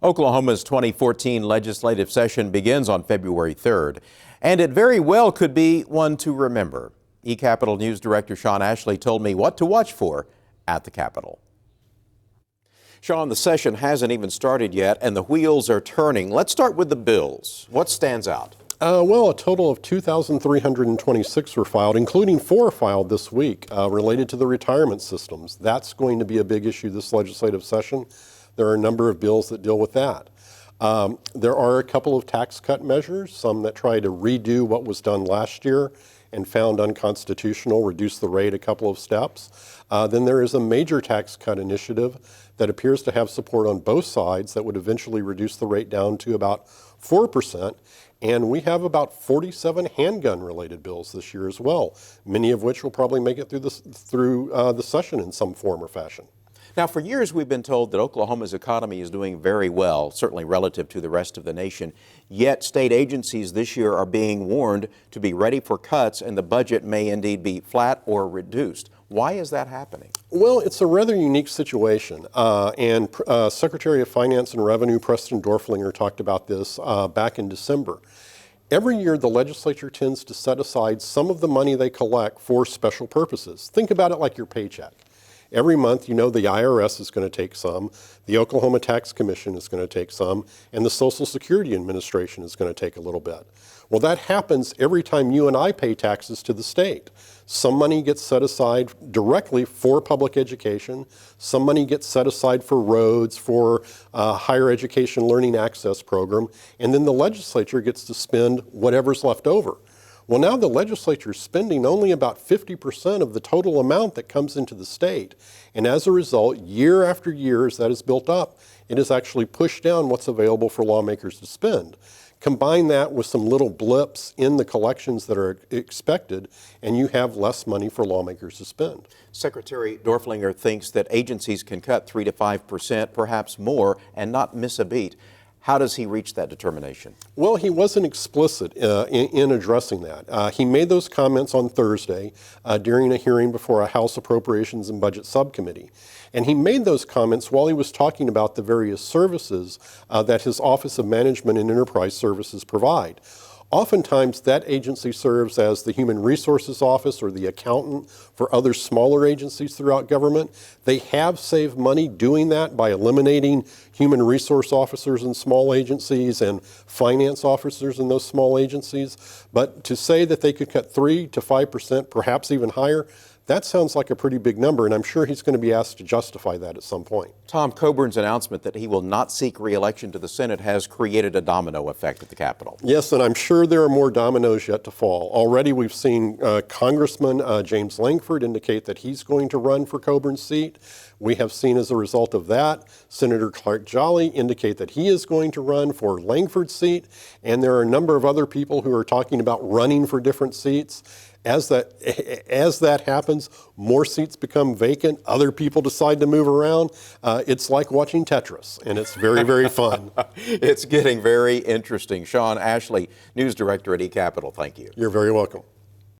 Oklahoma's 2014 legislative session begins on February 3rd, and it very well could be one to remember. eCapital News Director Sean Ashley told me what to watch for at the Capitol. Sean, the session hasn't even started yet, and the wheels are turning. Let's start with the bills. What stands out? Well, a total of 2,326 were filed, including 4 filed this week related to the retirement systems. That's going to be a big issue this legislative session. There are a number of bills that deal with that. There are a couple of tax cut measures, some that try to redo what was done last year and found unconstitutional, reduce the rate a couple of steps. Then there is a major tax cut initiative that appears to have support on both sides that would eventually reduce the rate down to about 4%. And we have about 47 handgun-related bills this year as well, many of which will probably make it through the session in some form or fashion. Now, for years we've been told that Oklahoma's economy is doing very well, certainly relative to the rest of the nation. Yet state agencies this year are being warned to be ready for cuts, and the budget may indeed be flat or reduced. Why is that happening? Well, it's a rather unique situation, and Secretary of Finance and Revenue Preston Dorflinger talked about this back in December. Every year, the legislature tends to set aside some of the money they collect for special purposes. Think about it like your paycheck. Every month, you know the IRS is going to take some, the Oklahoma Tax Commission is going to take some, and the Social Security Administration is going to take a little bit. Well, that happens every time you and I pay taxes to the state. Some money gets set aside directly for public education. Some money gets set aside for roads, for higher education learning access program, and then the legislature gets to spend whatever's left over. Well, now the legislature is spending only about 50% of the total amount that comes into the state. And as a result, year after year, as that is built up, it has actually pushed down what's available for lawmakers to spend. Combine that with some little blips in the collections that are expected, and you have less money for lawmakers to spend. Secretary Dorflinger thinks that agencies can cut 3 to 5%, perhaps more, and not miss a beat. How does he reach that determination? Well, he wasn't explicit in addressing that. He made those comments on Thursday during a hearing before a House Appropriations and Budget Subcommittee. And he made those comments while he was talking about the various services that his Office of Management and Enterprise Services provide. Oftentimes, that agency serves as the Human Resources Office or the accountant for other smaller agencies throughout government. They have saved money doing that by eliminating human resource officers in small agencies and finance officers in those small agencies. But to say that they could cut 3 to 5%, perhaps even higher, that sounds like a pretty big number, and I'm sure he's going to be asked to justify that at some point. Tom Coburn's announcement that he will not seek re-election to the Senate has created a domino effect at the Capitol. Yes, and I'm sure there are more dominoes yet to fall. Already we've seen Congressman James Langford indicate that he's going to run for Coburn's seat. We have seen as a result of that, Senator Clark Jolly indicate that he is going to run for Langford's seat, and there are a number of other people who are talking about running for different seats. As that happens, more seats become vacant. Other people decide to move around. It's like watching Tetris, and it's very, very fun. It's getting very interesting. Sean Ashley, News Director at eCapital, thank you. You're very welcome.